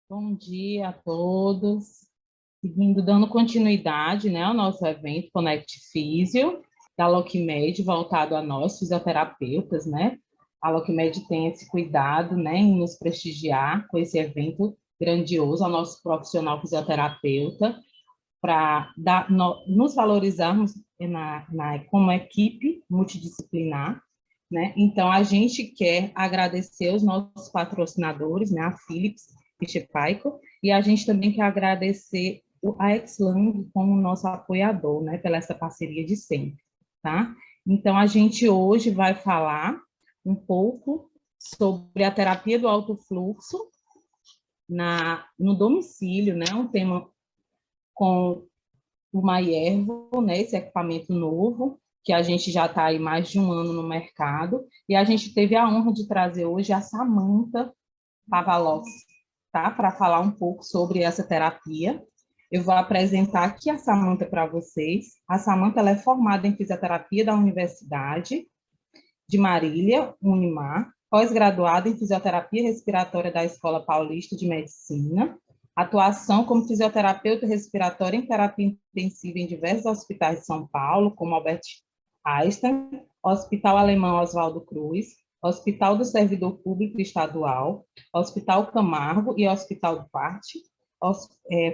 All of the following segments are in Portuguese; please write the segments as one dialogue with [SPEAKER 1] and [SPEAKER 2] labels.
[SPEAKER 1] Bom dia a todos. Seguindo, dando continuidade, né, ao nosso evento Connect Físio, da Locmed, voltado a nós, fisioterapeutas, né? A Locmed tem esse cuidado, né, em nos prestigiar com esse evento grandioso ao nosso profissional fisioterapeuta, para nos valorizarmos como equipe multidisciplinar, né? Então, a gente quer agradecer os nossos patrocinadores, né, a Philips e Chepaico, e a gente também quer agradecer a Exlang como nosso apoiador, né, pela essa parceria de sempre, tá? Então, a gente hoje vai falar um pouco sobre a terapia do alto fluxo no domicílio, né, um tema com o Maiervo, né, esse equipamento novo, que a gente já está aí mais de um ano no mercado, e a gente teve a honra de trazer hoje a Samantha Pavalos, tá, para falar um pouco sobre essa terapia. Eu vou apresentar aqui a Samantha para vocês. A Samantha ela é formada em fisioterapia da Universidade de Marília, Unimar, pós-graduada em fisioterapia respiratória da Escola Paulista de Medicina, atuação como fisioterapeuta respiratória em terapia intensiva em diversos hospitais de São Paulo, como Albert Einstein, Hospital Alemão Oswaldo Cruz, Hospital do Servidor Público Estadual, Hospital Camargo e Hospital do Parte,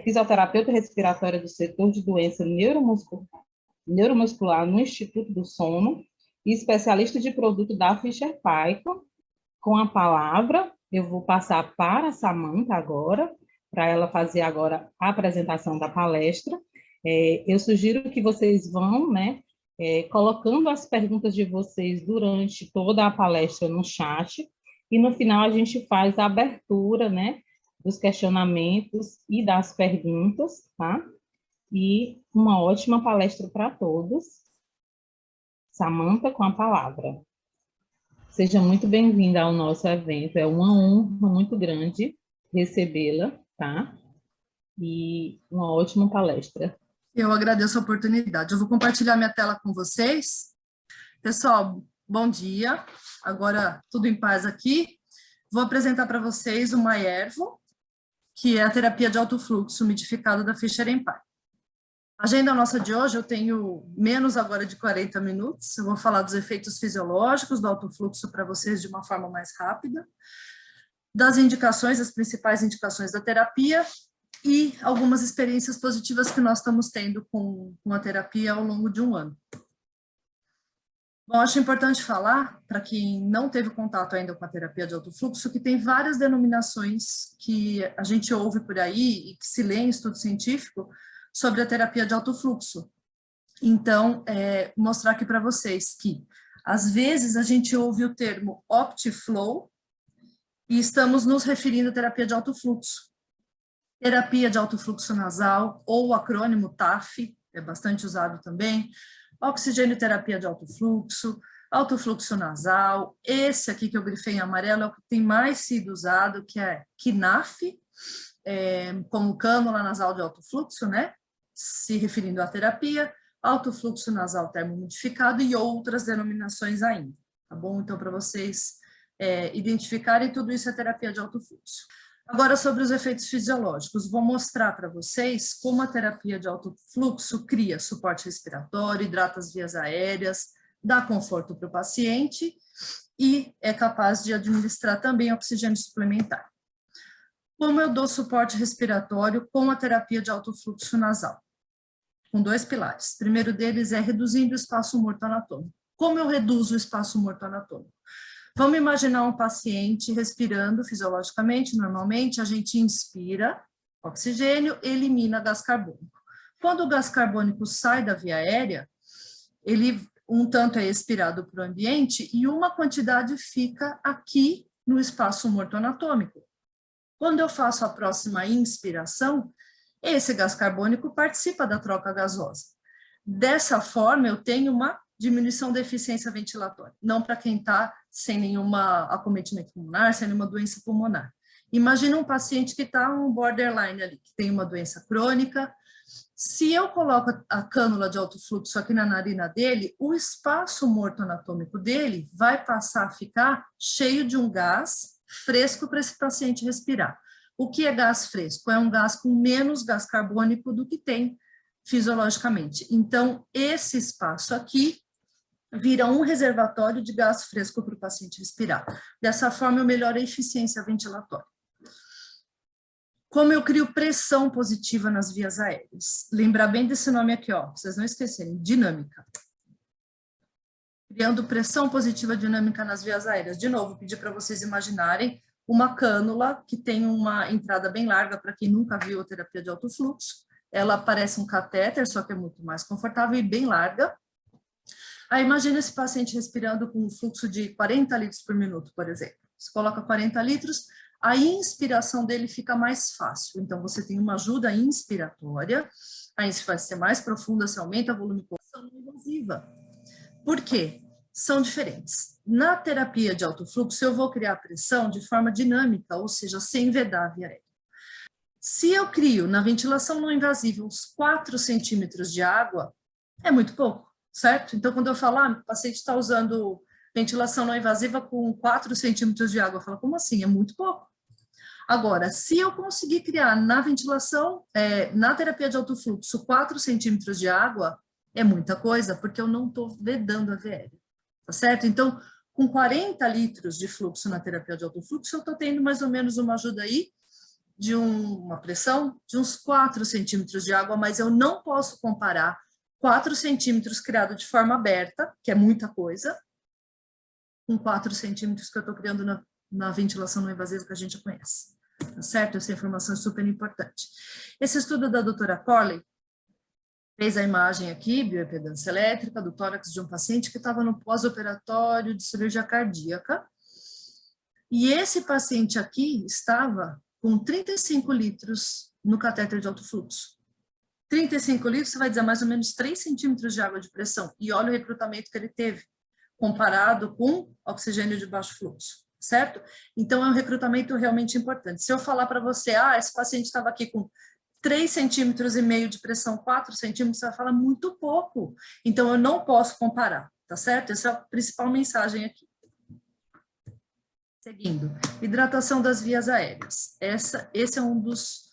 [SPEAKER 1] fisioterapeuta respiratória do setor de doença neuromuscular no Instituto do Sono e especialista de produto da Fischer Paykel. Com a palavra, eu vou passar para a Samantha agora, para ela fazer agora a apresentação da palestra. Eu sugiro que vocês vão, né, colocando as perguntas de vocês durante toda a palestra no chat, e no final a gente faz a abertura, né, dos questionamentos e das perguntas, tá? E uma ótima palestra para todos. Samantha, com a palavra. Seja muito bem-vinda ao nosso evento, é uma honra muito grande recebê-la, tá? E uma ótima palestra.
[SPEAKER 2] Eu agradeço a oportunidade. Eu vou compartilhar minha tela com vocês. Pessoal, bom dia. Agora, tudo em paz aqui. Vou apresentar para vocês o Maiervo, que é a terapia de alto fluxo umidificado da Fischer & Paykel. A agenda nossa de hoje, eu tenho menos agora de 40 minutos. Eu vou falar dos efeitos fisiológicos do alto fluxo para vocês de uma forma mais rápida, das indicações, as principais indicações da terapia e algumas experiências positivas que nós estamos tendo com a terapia ao longo de um ano. Bom, acho importante falar, para quem não teve contato ainda com a terapia de alto fluxo, que tem várias denominações que a gente ouve por aí e que se lê em estudo científico sobre a terapia de alto fluxo. Então, mostrar aqui para vocês que, às vezes, a gente ouve o termo OptiFlow e estamos nos referindo à terapia de alto fluxo. Terapia de alto fluxo nasal, ou o acrônimo TAF, é bastante usado também, oxigênio terapia de alto fluxo nasal, esse aqui que eu grifei em amarelo é o que tem mais sido usado, que é KNAF, como cânula nasal de alto fluxo, né? Se referindo à terapia, alto fluxo nasal termomodificado e outras denominações ainda, tá bom? Então, para vocês identificarem, tudo isso é terapia de alto fluxo. Agora, sobre os efeitos fisiológicos, vou mostrar para vocês como a terapia de alto fluxo cria suporte respiratório, hidrata as vias aéreas, dá conforto para o paciente e é capaz de administrar também oxigênio suplementar. Como eu dou suporte respiratório com a terapia de alto fluxo nasal? Com dois pilares. O primeiro deles é reduzindo o espaço morto anatômico. Como eu reduzo o espaço morto anatômico? Vamos imaginar um paciente respirando fisiologicamente, normalmente a gente inspira oxigênio, elimina gás carbônico. Quando o gás carbônico sai da via aérea, ele um tanto é expirado para o ambiente e uma quantidade fica aqui no espaço morto anatômico. Quando eu faço a próxima inspiração, esse gás carbônico participa da troca gasosa. Dessa forma, eu tenho uma diminuição da eficiência ventilatória, não para quem está sem nenhuma acometimento pulmonar, sem nenhuma doença pulmonar. Imagina um paciente que está um borderline ali, que tem uma doença crônica. Se eu coloco a cânula de alto fluxo aqui na narina dele, o espaço morto anatômico dele vai passar a ficar cheio de um gás fresco para esse paciente respirar. O que é gás fresco? É um gás com menos gás carbônico do que tem fisiologicamente. Então, esse espaço aqui vira um reservatório de gás fresco para o paciente respirar. Dessa forma, eu melhoro a eficiência ventilatória. Como eu crio pressão positiva nas vias aéreas? Lembrar bem desse nome aqui, ó, pra vocês não esquecerem, dinâmica. Criando pressão positiva dinâmica nas vias aéreas. De novo, pedir para vocês imaginarem uma cânula que tem uma entrada bem larga, para quem nunca viu a terapia de alto fluxo. Ela parece um catéter, só que é muito mais confortável e bem larga. Aí imagina esse paciente respirando com um fluxo de 40 litros por minuto, por exemplo. Você coloca 40 litros, a inspiração dele fica mais fácil. Então, você tem uma ajuda inspiratória, a inspiração vai ser mais profunda, você aumenta o volume de pulsação não invasiva. Por quê? São diferentes. Na terapia de alto fluxo, eu vou criar pressão de forma dinâmica, ou seja, sem vedar a via aérea. Se eu crio na ventilação não invasiva uns 4 centímetros de água, é muito pouco, certo? Então, quando eu falar, o paciente está usando ventilação não invasiva com 4 centímetros de água, eu falo, como assim? É muito pouco. Agora, se eu conseguir criar na ventilação, na terapia de alto fluxo, 4 centímetros de água, é muita coisa, porque eu não estou vedando a via aérea, tá certo? Então, com 40 litros de fluxo na terapia de alto fluxo, eu estou tendo mais ou menos uma ajuda aí de uma pressão de uns 4 centímetros de água, mas eu não posso comparar 4 centímetros criado de forma aberta, que é muita coisa, com 4 centímetros que eu estou criando na ventilação não invasiva que a gente já conhece, tá certo? Essa informação é super importante. Esse estudo da doutora Corley fez a imagem aqui, bioimpedância elétrica, do tórax de um paciente que estava no pós-operatório de cirurgia cardíaca, e esse paciente aqui estava com 35 litros no catéter de alto fluxo. 35 litros, você vai dizer mais ou menos 3 centímetros de água de pressão, e olha o recrutamento que ele teve, comparado com oxigênio de baixo fluxo, certo? Então, é um recrutamento realmente importante. Se eu falar para você, esse paciente estava aqui com 3,5 centímetros de pressão, 4 centímetros, você vai falar muito pouco. Então, eu não posso comparar, tá certo? Essa é a principal mensagem aqui. Seguindo, hidratação das vias aéreas. Esse é um dos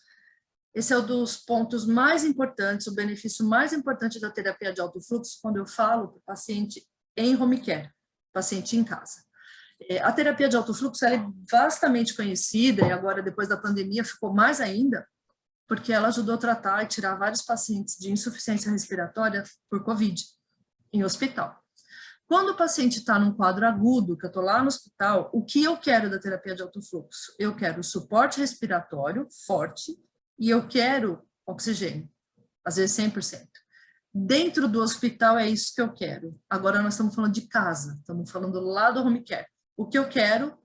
[SPEAKER 2] pontos mais importantes, o benefício mais importante da terapia de alto fluxo, quando eu falo para o paciente em home care, paciente em casa. A terapia de alto fluxo ela é vastamente conhecida, e agora, depois da pandemia, ficou mais ainda, porque ela ajudou a tratar e tirar vários pacientes de insuficiência respiratória por Covid, em hospital. Quando o paciente está num quadro agudo, que eu estou lá no hospital, o que eu quero da terapia de alto fluxo? Eu quero suporte respiratório forte e eu quero oxigênio, às vezes 100%. Dentro do hospital é isso que eu quero. Agora nós estamos falando de casa, estamos falando lá do home care. O que eu quero?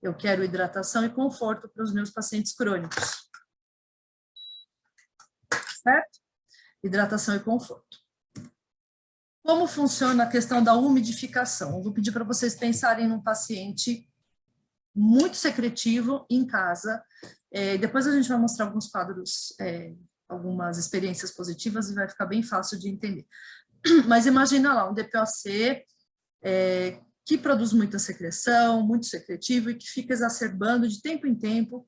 [SPEAKER 2] Eu quero hidratação e conforto para os meus pacientes crônicos. Certo? Hidratação e conforto. Como funciona a questão da umidificação? Eu vou pedir para vocês pensarem num paciente muito secretivo em casa. Depois a gente vai mostrar alguns quadros, algumas experiências positivas e vai ficar bem fácil de entender. Mas imagina lá um DPOC que produz muita secreção, muito secretivo e que fica exacerbando de tempo em tempo.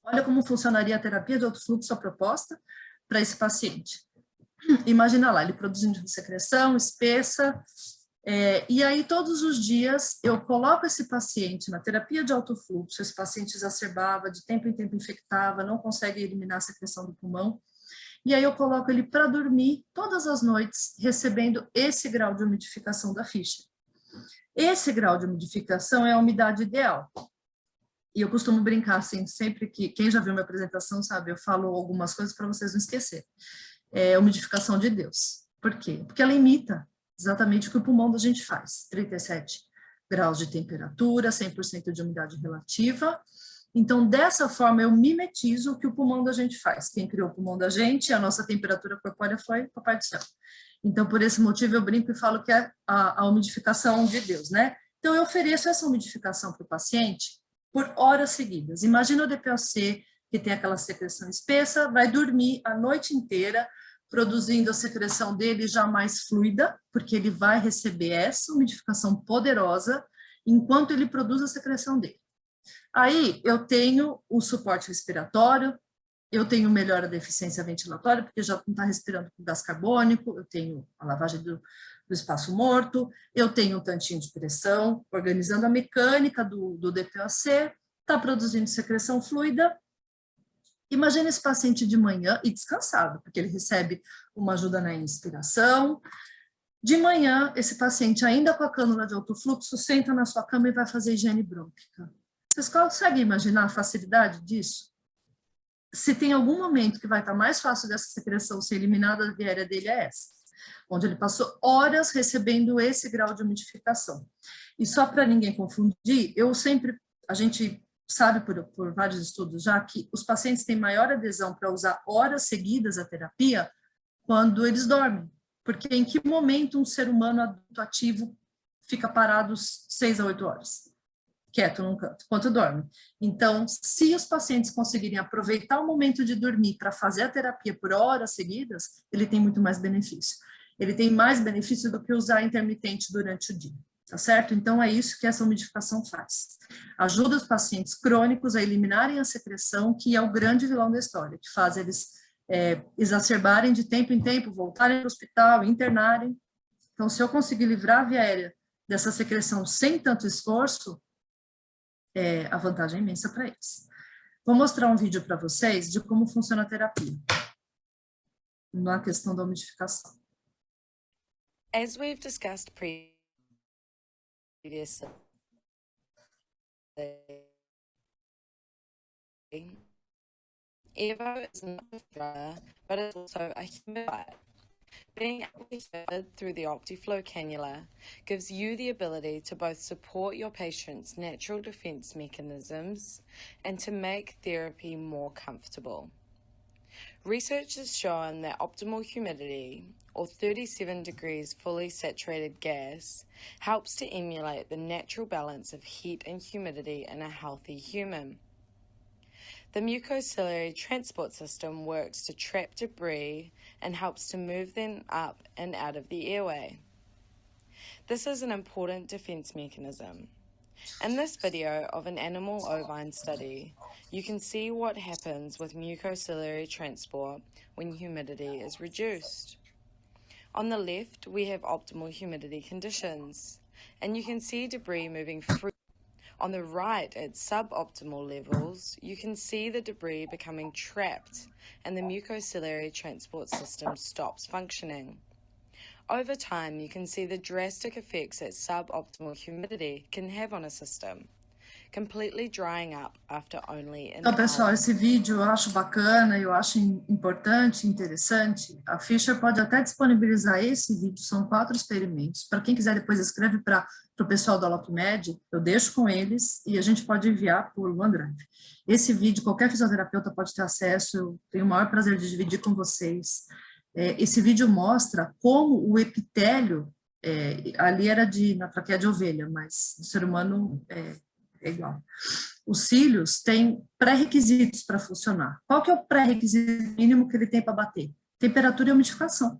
[SPEAKER 2] Olha como funcionaria a terapia de alto fluxo, a proposta para esse paciente. Imagina lá, ele produzindo secreção espessa, e aí todos os dias eu coloco esse paciente na terapia de alto fluxo, esse paciente exacerbava, de tempo em tempo infectava, não consegue eliminar a secreção do pulmão, e aí eu coloco ele para dormir todas as noites, recebendo esse grau de umidificação da ficha. Esse grau de umidificação é a umidade ideal. E eu costumo brincar assim, sempre que, quem já viu minha apresentação sabe, eu falo algumas coisas para vocês não esquecerem. É a umidificação de Deus. Por quê? Porque ela imita exatamente o que o pulmão da gente faz. 37 graus de temperatura, 100% de umidade relativa. Então, dessa forma, eu mimetizo o que o pulmão da gente faz. Quem criou o pulmão da gente, a nossa temperatura corpórea foi o Papai do Céu. Então, por esse motivo, eu brinco e falo que é a umidificação de Deus, né? Então, eu ofereço essa umidificação para o paciente por horas seguidas. Imagina o DPOC, que tem aquela secreção espessa, vai dormir a noite inteira, produzindo a secreção dele já mais fluida, porque ele vai receber essa umidificação poderosa enquanto ele produz a secreção dele. Aí eu tenho o suporte respiratório, eu tenho melhora da eficiência ventilatória, porque já não está respirando com gás carbônico, eu tenho a lavagem do espaço morto, eu tenho um tantinho de pressão, organizando a mecânica do DPOC, está produzindo secreção fluida. Imagina esse paciente de manhã e descansado, porque ele recebe uma ajuda na inspiração. De manhã, esse paciente, ainda com a cânula de alto fluxo, senta na sua cama e vai fazer higiene brônquica. Vocês conseguem imaginar a facilidade disso? Se tem algum momento que vai estar mais fácil dessa secreção ser eliminada, a via aérea dele é essa, onde ele passou horas recebendo esse grau de umidificação. E só para ninguém confundir, a gente sabe por vários estudos já que os pacientes têm maior adesão para usar horas seguidas a terapia quando eles dormem. Porque em que momento um ser humano adulto ativo fica parado 6 a 8 horas? Quieto num canto, enquanto dorme. Então, se os pacientes conseguirem aproveitar o momento de dormir para fazer a terapia por horas seguidas, ele tem muito mais benefício. Ele tem mais benefício do que usar intermitente durante o dia, tá certo? Então, é isso que essa umidificação faz. Ajuda os pacientes crônicos a eliminarem a secreção, que é o grande vilão da história, que faz eles exacerbarem de tempo em tempo, voltarem para o hospital, internarem. Então, se eu conseguir livrar a via aérea dessa secreção sem tanto esforço, a vantagem é imensa para eles. Vou mostrar um vídeo para vocês de como funciona a terapia, na questão da umidificação.
[SPEAKER 3] As we've discussed previously, Evo is not a dryer, but it's also a humidifier. Being amplified through the OptiFlow cannula gives you the ability to both support your patient's natural defense mechanisms and to make therapy more comfortable. Research has shown that optimal humidity, or 37 degrees fully saturated gas, helps to emulate the natural balance of heat and humidity in a healthy human. The mucociliary transport system works to trap debris and helps to move them up and out of the airway. This is an important defense mechanism. In this video of an animal ovine study, you can see what happens with mucociliary transport when humidity is reduced. On the left, we have optimal humidity conditions, and you can see debris moving free. On the right, at suboptimal levels, you can see the debris becoming trapped and the mucociliary transport system stops functioning. Over time, you can see the drastic effects that suboptimal humidity can have on a system, completely drying up after only an
[SPEAKER 2] Então,
[SPEAKER 3] hour.
[SPEAKER 2] pessoal, esse vídeo eu acho bacana, eu acho importante, interessante. A Fisher pode até disponibilizar esse vídeo, são 4 experimentos. Para quem quiser, depois escreve para o pessoal da LocMed, eu deixo com eles e a gente pode enviar por OneDrive. Esse vídeo, qualquer fisioterapeuta pode ter acesso, eu tenho o maior prazer de dividir com vocês. Esse vídeo mostra como o epitélio, ali era na traqueia de ovelha, mas no ser humano é igual. Os cílios têm pré-requisitos para funcionar. Qual que é o pré-requisito mínimo que ele tem para bater? Temperatura e umidificação.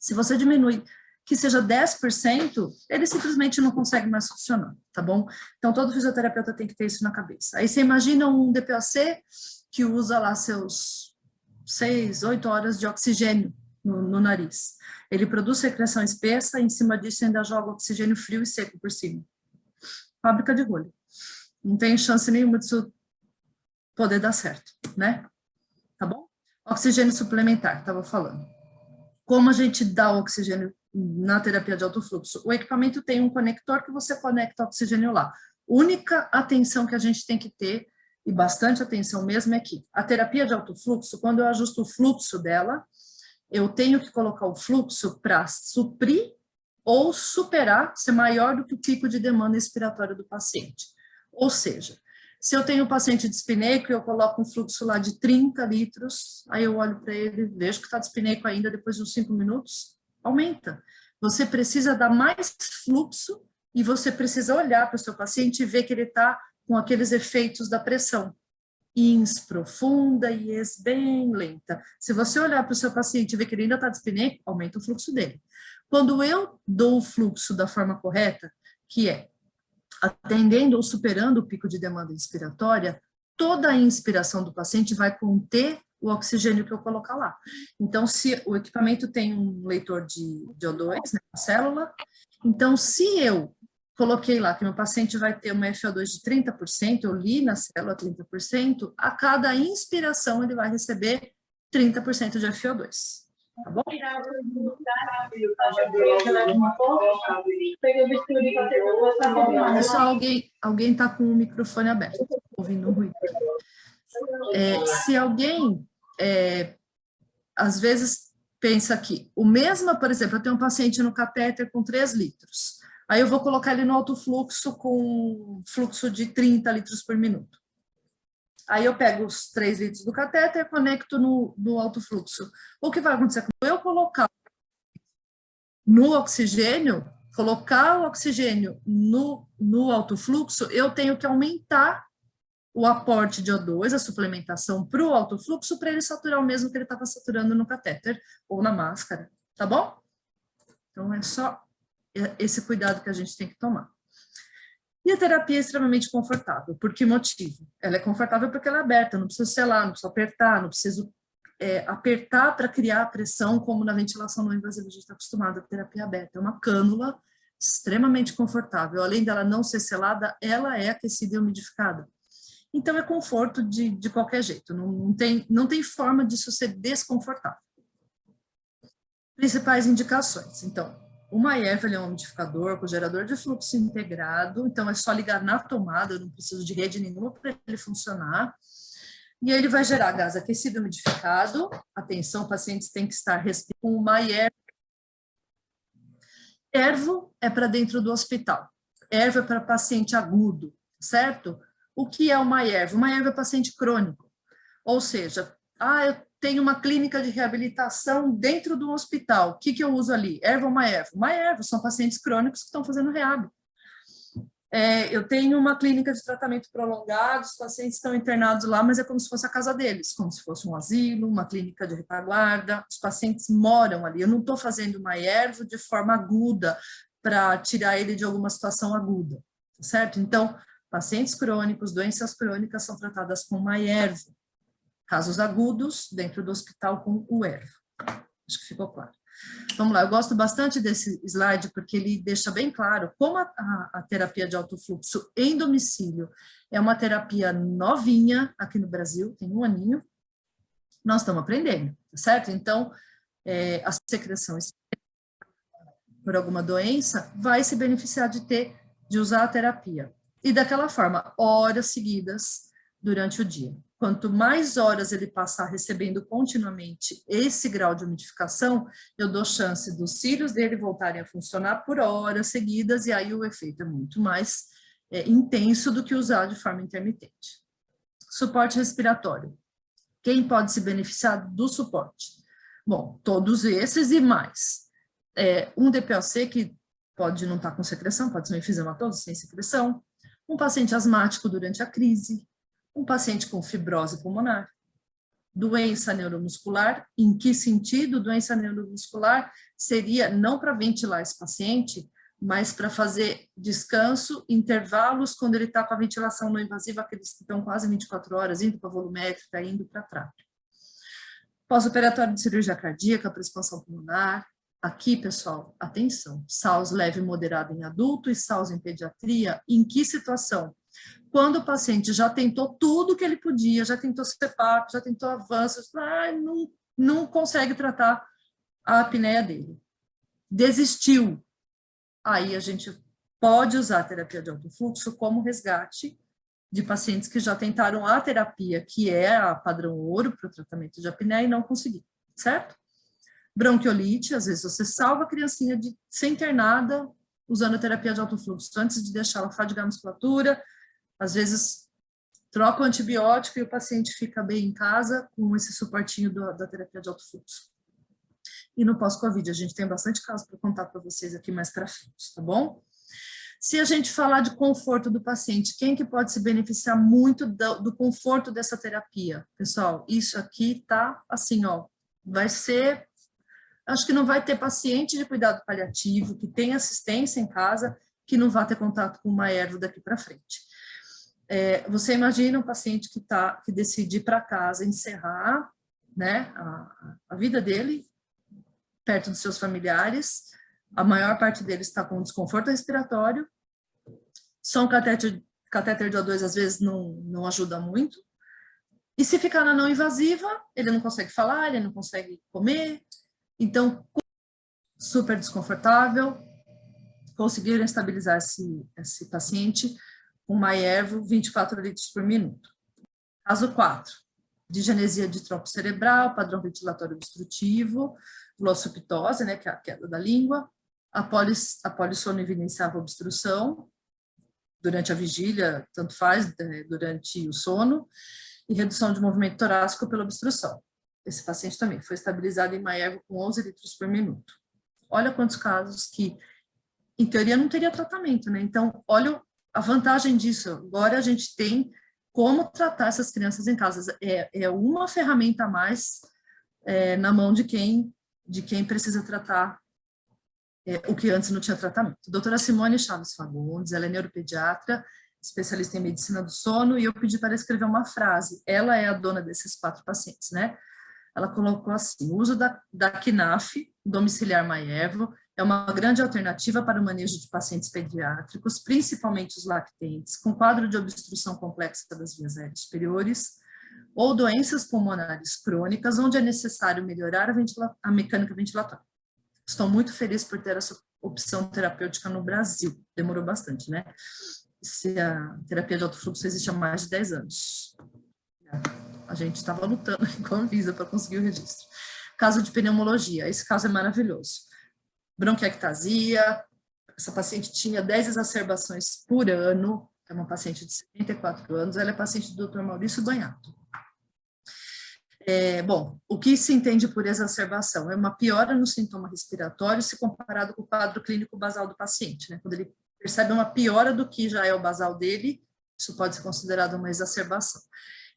[SPEAKER 2] Se você diminui que seja 10%, ele simplesmente não consegue mais funcionar, tá bom? Então, todo fisioterapeuta tem que ter isso na cabeça. Aí você imagina um DPOC que usa lá seus 6, 8 horas de oxigênio no nariz. Ele produz secreção espessa e em cima disso ainda joga oxigênio frio e seco por cima. Fábrica de rolha. Não tem chance nenhuma disso poder dar certo, né? Tá bom? Oxigênio suplementar, estava falando. Como a gente dá o oxigênio na terapia de alto fluxo? O equipamento tem um conector que você conecta o oxigênio lá. Única atenção que a gente tem que ter, e bastante atenção mesmo, é que a terapia de alto fluxo, quando eu ajusto o fluxo dela, eu tenho que colocar o fluxo para suprir ou superar, ser maior do que o pico de demanda expiratória do paciente. Ou seja, se eu tenho um paciente dispineico e eu coloco um fluxo lá de 30 litros, aí eu olho para ele, vejo que está dispineico ainda, depois de uns 5 minutos, aumenta. Você precisa dar mais fluxo e você precisa olhar para o seu paciente e ver que ele está com aqueles efeitos da pressão. Ins profunda e ex bem lenta. Se você olhar para o seu paciente e ver que ele ainda está dispineico, aumenta o fluxo dele. Quando eu dou o fluxo da forma correta, que é atendendo ou superando o pico de demanda inspiratória, toda a inspiração do paciente vai conter o oxigênio que eu colocar lá. Então, se o equipamento tem um leitor de O2, né, uma célula, então, se eu coloquei lá que meu paciente vai ter uma FO2 de 30%, eu li na célula 30%, a cada inspiração ele vai receber 30% de FO2. Tá bom? Pessoal, alguém está com o microfone aberto, estou ouvindo um ruído. Se alguém, às vezes, pensa que o mesmo, por exemplo, eu tenho um paciente no catéter com 3 litros, aí eu vou colocar ele no alto fluxo com fluxo de 30 litros por minuto. Aí eu pego os 3 litros do catéter e conecto no alto fluxo. O que vai acontecer quando eu colocar no oxigênio, colocar o oxigênio no alto fluxo, eu tenho que aumentar o aporte de O2, a suplementação para o alto fluxo, para ele saturar o mesmo que ele estava saturando no catéter ou na máscara, tá bom? Então, é só esse cuidado que a gente tem que tomar. E a terapia é extremamente confortável. Por que motivo? Ela é confortável porque ela é aberta, não precisa selar, não precisa apertar, não preciso apertar para criar a pressão, como na ventilação não invasiva a gente está acostumado, a terapia aberta. É uma cânula extremamente confortável. Além dela não ser selada, ela é aquecida e umidificada. Então, é conforto de qualquer jeito, não tem forma disso ser desconfortável. Principais indicações. Então, o MyErvo é um umidificador com gerador de fluxo integrado, então é só ligar na tomada, eu não preciso de rede nenhuma para ele funcionar. E ele vai gerar gás aquecido e umidificado. Atenção, pacientes têm que estar respirando com o MyErvo. Ervo é para dentro do hospital. Ervo é para paciente agudo, certo? O que é o MyErvo? O MyErvo é paciente crônico. Ou seja, eu tenho uma clínica de reabilitação dentro do hospital. O que eu uso ali? Ervo ou MyErvo? MyErvo são pacientes crônicos que estão fazendo reab. Eu tenho uma clínica de tratamento prolongado, os pacientes estão internados lá, mas é como se fosse a casa deles, como se fosse um asilo, uma clínica de retaguarda, os pacientes moram ali. Eu não estou fazendo MyErvo de forma aguda, para tirar ele de alguma situação aguda, certo? Então, pacientes crônicos, doenças crônicas são tratadas com MyErvo. Casos agudos, dentro do hospital com o Ervo. Acho que ficou claro. Vamos lá, eu gosto bastante desse slide porque ele deixa bem claro como a terapia de alto fluxo em domicílio é uma terapia novinha aqui no Brasil, tem 1 aninho. Nós estamos aprendendo, certo? Então, a secreção por alguma doença vai se beneficiar de usar a terapia. E daquela forma, horas seguidas durante o dia. Quanto mais horas ele passar recebendo continuamente esse grau de umidificação, eu dou chance dos cílios dele voltarem a funcionar por horas seguidas, e aí o efeito é muito mais intenso do que usar de forma intermitente. Suporte respiratório. Quem pode se beneficiar do suporte? Bom, todos esses e mais. Um DPOC que pode não estar com secreção, pode ser um enfisematoso sem secreção, um paciente asmático durante a crise, um paciente com fibrose pulmonar, doença neuromuscular. Em que sentido? Doença neuromuscular seria não para ventilar esse paciente, mas para fazer descanso, intervalos, quando ele está com a ventilação não invasiva, aqueles que estão quase 24 horas, indo para volumétrica, indo para tráqueo. Pós-operatório de cirurgia cardíaca para expansão pulmonar. Aqui, pessoal, atenção, SAUS leve e moderado em adulto e SAUS em pediatria. Em que situação? Quando o paciente já tentou tudo que ele podia, já tentou CPAP, já tentou avanços, não consegue tratar a apneia dele. Desistiu. Aí a gente pode usar a terapia de alto fluxo como resgate de pacientes que já tentaram a terapia, que é a padrão ouro para o tratamento de apneia e não conseguiram, certo? Bronquiolite, às vezes você salva a criancinha de ser internada usando a terapia de alto fluxo, antes de deixá-la fadigar a musculatura. Às vezes, troca o antibiótico e o paciente fica bem em casa com esse suportinho da terapia de alto fluxo. E no pós-Covid, a gente tem bastante caso para contar para vocês aqui mais para frente, tá bom? Se a gente falar de conforto do paciente, quem que pode se beneficiar muito do conforto dessa terapia? Pessoal, isso aqui tá assim, ó, vai ser... Acho que não vai ter paciente de cuidado paliativo que tem assistência em casa que não vá ter contato com uma erva daqui para frente. Você imagina um paciente que decide ir para casa, encerrar, né, a vida dele perto dos seus familiares, a maior parte deles está com desconforto respiratório, só um catéter de O2 às vezes não ajuda muito, e se ficar na não invasiva, ele não consegue falar, ele não consegue comer, então, super desconfortável, conseguiram estabilizar esse paciente com Maiervo 24 litros por minuto. Caso 4, digenesia de tronco cerebral, padrão ventilatório obstrutivo, glossoptose, né, que é a queda da língua, a polissono evidenciava obstrução durante a vigília, tanto faz, durante o sono, e redução de movimento torácico pela obstrução. Esse paciente também foi estabilizado em Maiervo com 11 litros por minuto. Olha quantos casos que, em teoria, não teria tratamento, né? Então, olha a vantagem disso. Agora a gente tem como tratar essas crianças em casa. É uma ferramenta a mais na mão de quem precisa tratar o que antes não tinha tratamento. Doutora Simone Chaves Fagundes, ela é neuropediatra, especialista em medicina do sono, e eu pedi para ela escrever uma frase. Ela é a dona desses 4 pacientes, né? Ela colocou assim: o uso da KNAF, domiciliar Maiervo, é uma grande alternativa para o manejo de pacientes pediátricos, principalmente os lactentes, com quadro de obstrução complexa das vias aéreas superiores, ou doenças pulmonares crônicas, onde é necessário melhorar a mecânica ventilatória. Estou muito feliz por ter essa opção terapêutica no Brasil. Demorou bastante, né? A terapia de alto fluxo existe há mais de 10 anos. A gente estava lutando com a Anvisa para conseguir o registro. Caso de pneumologia, esse caso é maravilhoso. Bronquiectasia, essa paciente tinha 10 exacerbações por ano, é uma paciente de 74 anos, ela é paciente do Dr. Maurício Banhato. Bom, o que se entende por exacerbação? É uma piora no sintoma respiratório se comparado com o quadro clínico basal do paciente, né? Quando ele percebe uma piora do que já é o basal dele, isso pode ser considerado uma exacerbação.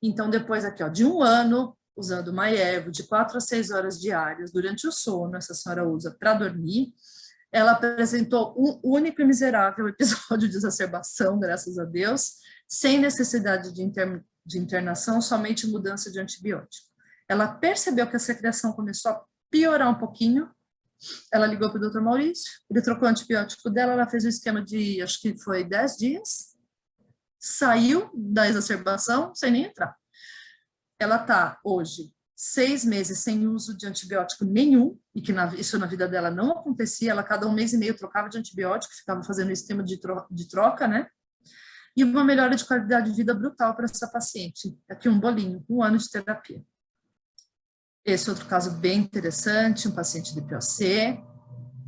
[SPEAKER 2] Então, depois aqui, ó, de 1 ano, usando Maiervo, de 4 a 6 horas diárias, durante o sono, essa senhora usa para dormir, ela apresentou um único e miserável episódio de exacerbação, graças a Deus, sem necessidade de internação, somente mudança de antibiótico. Ela percebeu que a secreção começou a piorar um pouquinho, ela ligou para o Dr. Maurício, ele trocou o antibiótico dela, ela fez um esquema de, acho que foi 10 dias, saiu da exacerbação sem nem entrar. Ela está hoje 6 meses sem uso de antibiótico nenhum, e que isso na vida dela não acontecia, ela cada 1 mês e meio trocava de antibiótico, ficava fazendo um esquema de troca, né? E uma melhora de qualidade de vida brutal para essa paciente. Aqui um bolinho, 1 ano de terapia. Esse outro caso bem interessante, um paciente de POC,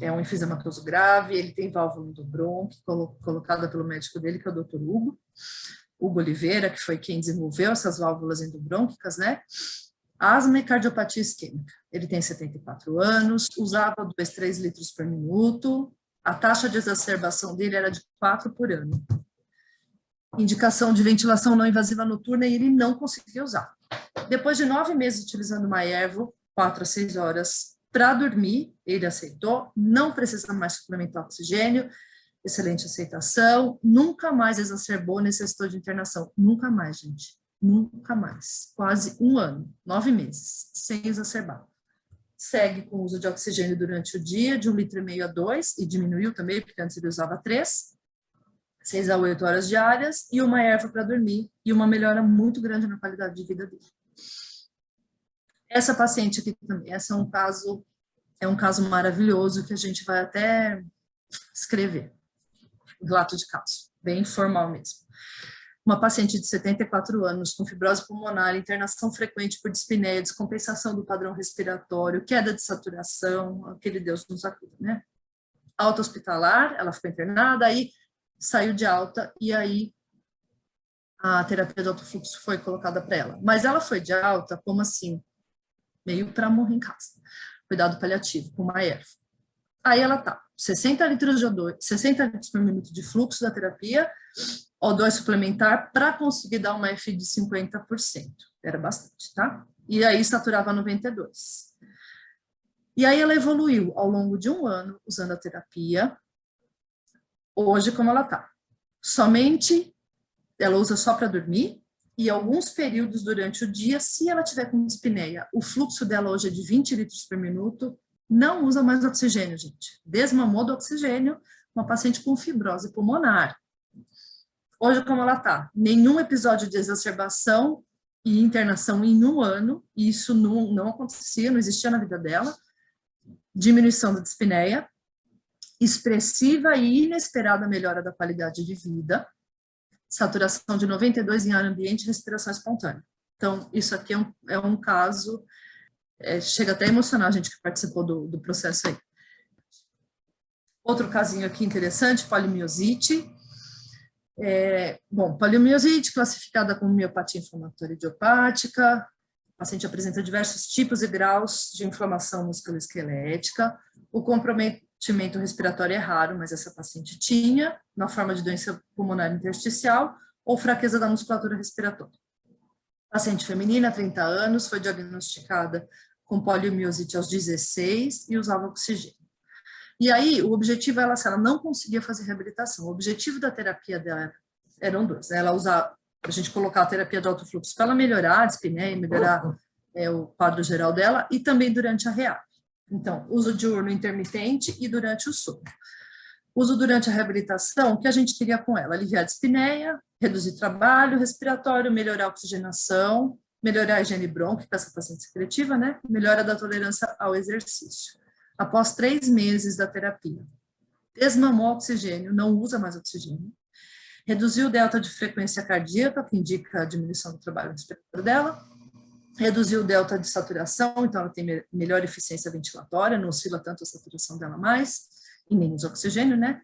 [SPEAKER 2] é um enfisematoso grave, ele tem válvula do bronco, colocada pelo médico dele, que é o Dr. Hugo Oliveira, que foi quem desenvolveu essas válvulas endobrônquicas, né? Asma e cardiopatia isquêmica. Ele tem 74 anos, usava 2, 3 litros por minuto, a taxa de exacerbação dele era de 4 por ano. Indicação de ventilação não invasiva noturna e ele não conseguia usar. Depois de 9 meses utilizando Maiervo, 4 a 6 horas para dormir, ele aceitou, não precisa mais suplementar oxigênio, excelente aceitação, nunca mais exacerbou, necessitou de internação. Nunca mais, gente. Nunca mais. Quase 1 ano, 9 meses, sem exacerbar. Segue com o uso de oxigênio durante o dia, de 1,5 litro a 2, e diminuiu também, porque antes ele usava 3, 6 a 8 horas diárias, e uma erva para dormir, e uma melhora muito grande na qualidade de vida dele. Essa paciente aqui também, essa é um caso maravilhoso, que a gente vai até escrever, relato de caso, bem formal mesmo. Uma paciente de 74 anos com fibrose pulmonar, internação frequente por dispneia, descompensação do padrão respiratório, queda de saturação, aquele Deus nos acuda, né? Alta hospitalar, ela ficou internada, aí saiu de alta e aí a terapia de alto fluxo foi colocada para ela. Mas ela foi de alta, como assim? Meio para morrer em casa. Cuidado paliativo, com Maiervo. Aí ela tá, 60 litros de O2, 60 litros por minuto de fluxo da terapia, O2 suplementar para conseguir dar uma F de 50%. Era bastante, tá? E aí saturava 92. E aí ela evoluiu ao longo de 1 ano usando a terapia. Hoje, como ela está. Somente, ela usa só para dormir, e alguns períodos durante o dia, se ela tiver com dispneia, o fluxo dela hoje é de 20 litros por minuto, não usa mais oxigênio, gente. Desmamou do oxigênio, uma paciente com fibrose pulmonar. Hoje, como ela está? Nenhum episódio de exacerbação e internação em um ano, e isso não acontecia, não existia na vida dela. Diminuição da dispneia, expressiva e inesperada melhora da qualidade de vida, saturação de 92 em ar ambiente e respiração espontânea. Então, isso aqui é um caso, chega até a emocionar a gente que participou do processo aí. Outro casinho aqui interessante, polimiosite. Polimiosite, classificada como miopatia inflamatória idiopática. O paciente apresenta diversos tipos e graus de inflamação musculoesquelética. O comprometimento respiratório é raro, mas essa paciente tinha, na forma de doença pulmonar intersticial ou fraqueza da musculatura respiratória. Paciente feminina, 30 anos, foi diagnosticada com poliomielite aos 16 e usava oxigênio. E aí, o objetivo era, se ela não conseguia fazer reabilitação, o objetivo da terapia dela eram dois, né? Ela usar, a gente colocar a terapia de alto fluxo para ela melhorar a dispneia, melhorar o quadro geral dela, e também durante a reab. Então, uso diurno intermitente e durante o sono. Uso durante a reabilitação, o que a gente queria com ela? Aliviar a dispneia, reduzir trabalho respiratório, melhorar a oxigenação, melhorar a higiene brônquica, essa paciente secretiva, né? Melhora da tolerância ao exercício. Após 3 meses da terapia, desmamou oxigênio, não usa mais oxigênio, reduziu o delta de frequência cardíaca, que indica a diminuição do trabalho respiratório dela, reduziu o delta de saturação, então ela tem melhor eficiência ventilatória, não oscila tanto a saturação dela mais, e nem usa oxigênio, né?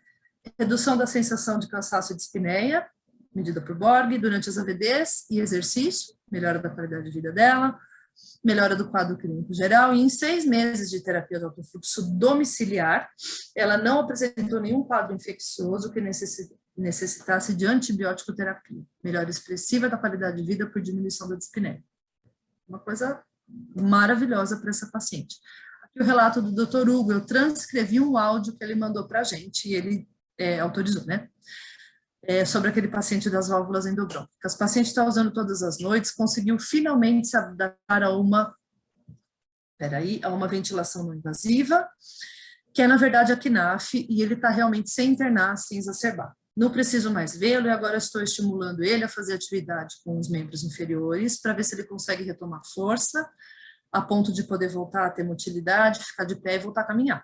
[SPEAKER 2] Redução da sensação de cansaço e dispneia, medida por Borg, durante as AVDs e exercício, melhora da qualidade de vida dela, melhora do quadro clínico geral, e em 6 meses de terapia de alto fluxo domiciliar, ela não apresentou nenhum quadro infeccioso que necessitasse de antibiótico terapia, melhora expressiva da qualidade de vida por diminuição da dispneia. Uma coisa maravilhosa para essa paciente. Aqui o relato do Dr. Hugo, eu transcrevi um áudio que ele mandou para a gente, e ele autorizou, né? Sobre aquele paciente das válvulas endobróncicas. O paciente está usando todas as noites, conseguiu finalmente se adaptar a uma ventilação não invasiva, que é, na verdade, a KNAF, e ele está realmente sem internar, sem exacerbar. Não preciso mais vê-lo, e agora estou estimulando ele a fazer atividade com os membros inferiores, para ver se ele consegue retomar força, a ponto de poder voltar a ter motilidade, ficar de pé e voltar a caminhar.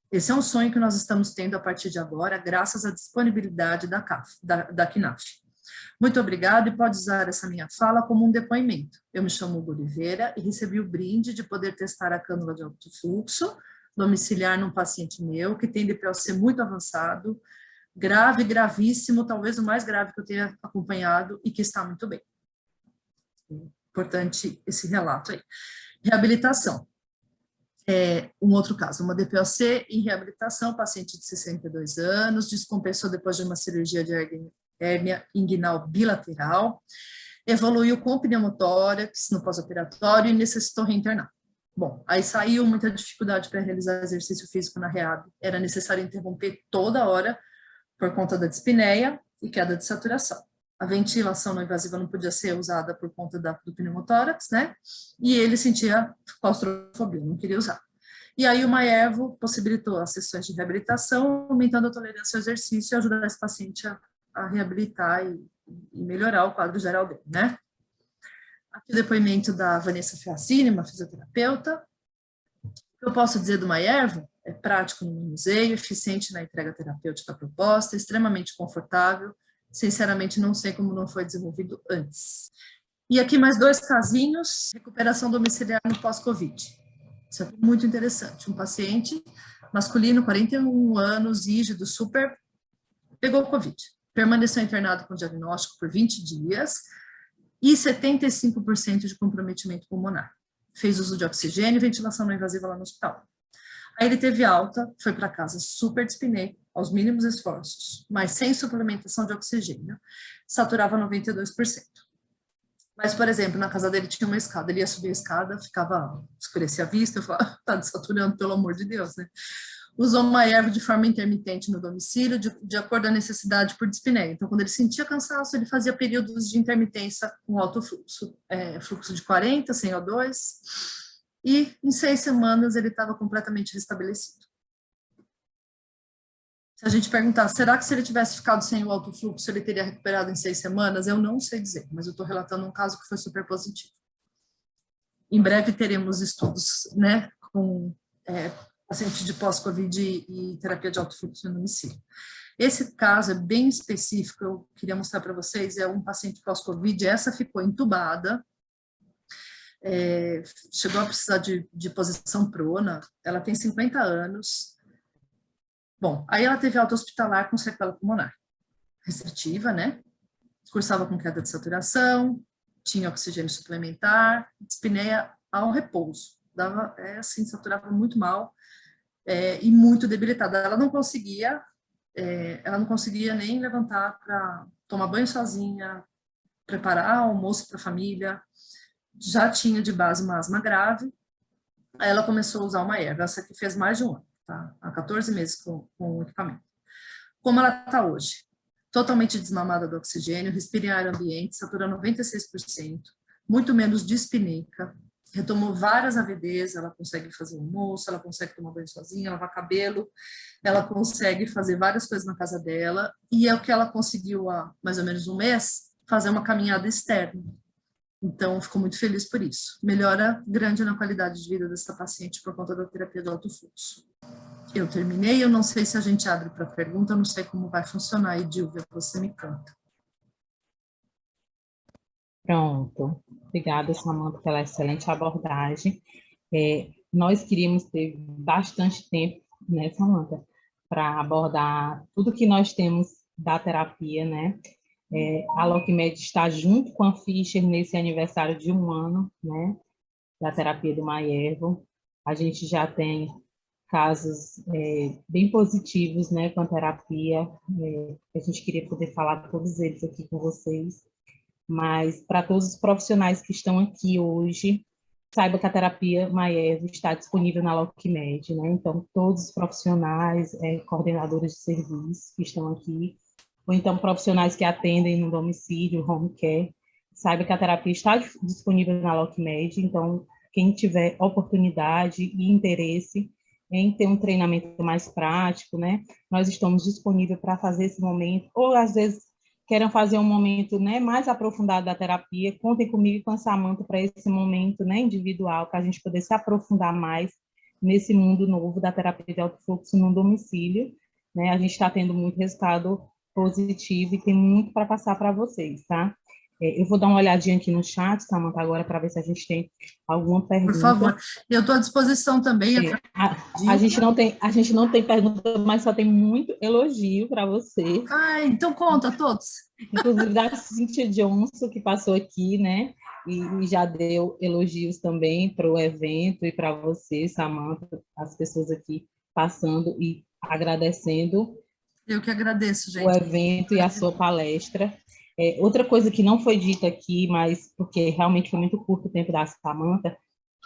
[SPEAKER 2] Esse é um sonho que nós estamos tendo a partir de agora, graças à disponibilidade da KNAF. Muito obrigado, e pode usar essa minha fala como um depoimento. Eu me chamo Hugo Oliveira e recebi o brinde de poder testar a cânula de alto fluxo domiciliar num paciente meu, que tem DPLC muito avançado, grave, gravíssimo, talvez o mais grave que eu tenha acompanhado, e que está muito bem. Importante esse relato aí. Reabilitação. Um outro caso, uma DPLC em reabilitação, paciente de 62 anos, descompensou depois de uma cirurgia de hérnia inguinal bilateral, evoluiu com pneumotórax no pós-operatório e necessitou reinternar. Bom, aí saiu muita dificuldade para realizar exercício físico na reab, era necessário interromper toda hora por conta da dispneia e queda de saturação. A ventilação não invasiva não podia ser usada por conta do pneumotórax, né? E ele sentia claustrofobia, não queria usar. E aí o Maiervo possibilitou as sessões de reabilitação, aumentando a tolerância ao exercício e ajudar esse paciente a reabilitar e melhorar o quadro geral dele, né? Aqui o depoimento da Vanessa Fiacini, uma fisioterapeuta. O que eu posso dizer do Maiervo? É prático no manuseio, eficiente na entrega terapêutica proposta, extremamente confortável. Sinceramente, não sei como não foi desenvolvido antes. E aqui mais 2 casinhos, recuperação domiciliar no pós-Covid. Isso é muito interessante. Um paciente masculino, 41 anos, rígido, super, pegou o Covid. Permaneceu internado com diagnóstico por 20 dias e 75% de comprometimento pulmonar. Fez uso de oxigênio e ventilação não invasiva lá no hospital. Aí ele teve alta, foi para casa super dispneico, aos mínimos esforços, mas sem suplementação de oxigênio, saturava 92%. Mas, por exemplo, na casa dele tinha uma escada, ele ia subir a escada, escurecia a vista, eu falava, tá desaturando, pelo amor de Deus, né? Usou uma erva de forma intermitente no domicílio, de acordo com a necessidade por dispneia. Então, quando ele sentia cansaço, ele fazia períodos de intermitência com alto fluxo, fluxo de 40, sem O2, e em 6 semanas ele estava completamente restabelecido. Se a gente perguntar, será que se ele tivesse ficado sem o alto fluxo, ele teria recuperado em 6 semanas? Eu não sei dizer, mas eu estou relatando um caso que foi super positivo. Em breve teremos estudos, né, com paciente de pós-Covid e terapia de alto fluxo no domicílio. Esse caso é bem específico, eu queria mostrar para vocês, é um paciente pós-Covid, essa ficou entubada, chegou a precisar de posição prona, ela tem 50 anos. Bom, aí ela teve alta hospitalar com sequela pulmonar restritiva, né? Cursava com queda de saturação, tinha oxigênio suplementar, dispneia ao repouso. Dava, assim, saturava muito mal e muito debilitada. Ela não conseguia nem levantar para tomar banho sozinha, preparar almoço para a família, já tinha de base uma asma grave, aí ela começou a usar uma erva, essa aqui fez mais de um ano, tá? Há 14 meses com o equipamento. Como ela está hoje? Totalmente desmamada do oxigênio, respira em ar ambiente, satura 96%, muito menos dispneica, retomou várias AVDs, ela consegue fazer almoço, ela consegue tomar banho sozinha, lavar cabelo, ela consegue fazer várias coisas na casa dela, e é o que ela conseguiu há mais ou menos um mês, fazer uma caminhada externa. Então, ficou muito feliz por isso. Melhora grande na qualidade de vida dessa paciente por conta da terapia de alto fluxo. Eu terminei, eu não sei se a gente abre para pergunta, eu não sei como vai funcionar, Edilvia, você me conta.
[SPEAKER 1] Pronto. Obrigada, Samanta, pela excelente abordagem. Nós queríamos ter bastante tempo, né, Samanta, para abordar tudo que nós temos da terapia, né? A LocMed está junto com a Fischer nesse aniversário de 1 ano, né, da terapia do Maiervo. A gente já tem casos bem positivos, né, com a terapia. A gente queria poder falar todos eles aqui com vocês, mas para todos os profissionais que estão aqui hoje, saiba que a terapia Maiervo está disponível na LocMed, né? Então, todos os profissionais, coordenadores de serviço que estão aqui, ou então profissionais que atendem no domicílio, home care, saiba que a terapia está disponível na LocMed, então quem tiver oportunidade e interesse em ter um treinamento mais prático, né, nós estamos disponíveis para fazer esse momento, ou às vezes queiram fazer um momento, né, mais aprofundado da terapia, contem comigo e com a Samanta para esse momento, né, individual, para a gente poder se aprofundar mais nesse mundo novo da terapia de alto fluxo no domicílio, né, a gente está tendo muito resultado positivo e tem muito para passar para vocês, tá? Eu vou dar uma olhadinha aqui no chat, Samanta, agora, para ver se a gente tem alguma pergunta.
[SPEAKER 2] Por favor, eu estou à disposição também.
[SPEAKER 1] A gente não tem pergunta, mas só tem muito elogio para você.
[SPEAKER 2] Então conta todos.
[SPEAKER 1] Inclusive da Cíntia Johnson, que passou aqui, né? E já deu elogios também para o evento e para você, Samanta, as pessoas aqui passando e agradecendo.
[SPEAKER 2] Eu que agradeço, gente.
[SPEAKER 1] O evento e a sua palestra. Outra coisa que não foi dita aqui, mas porque realmente foi muito curto o tempo da Samanta,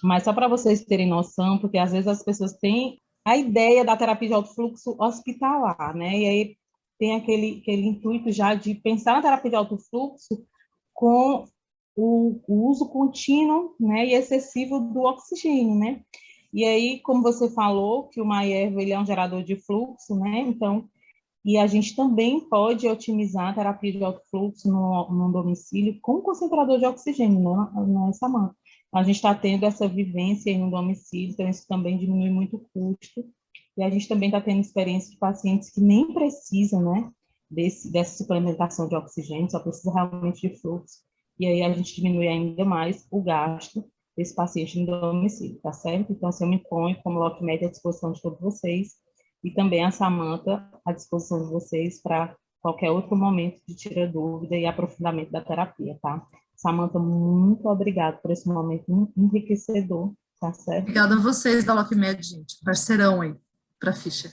[SPEAKER 1] mas só para vocês terem noção, porque às vezes as pessoas têm a ideia da terapia de alto fluxo hospitalar, né? E aí tem aquele intuito já de pensar na terapia de alto fluxo com o uso contínuo, né, e excessivo do oxigênio, né? E aí, como você falou, que o Maiervo, ele é um gerador de fluxo, né? Então, e a gente também pode otimizar a terapia de alto fluxo no domicílio com concentrador de oxigênio, né, Samanta? A gente está tendo essa vivência aí no domicílio, então isso também diminui muito o custo. E a gente também está tendo experiência de pacientes que nem precisam, né, dessa suplementação de oxigênio, só precisa realmente de fluxo. E aí a gente diminui ainda mais o gasto desse paciente no domicílio, tá certo? Então, assim, eu me ponho como LocMed à disposição de todos vocês e também a Samanta à disposição de vocês para qualquer outro momento de tirar dúvida e aprofundamento da terapia, tá? Samanta, muito obrigada por esse momento enriquecedor, tá certo?
[SPEAKER 2] Obrigada a vocês da LocMed, gente. Parceirão aí, para Fischer.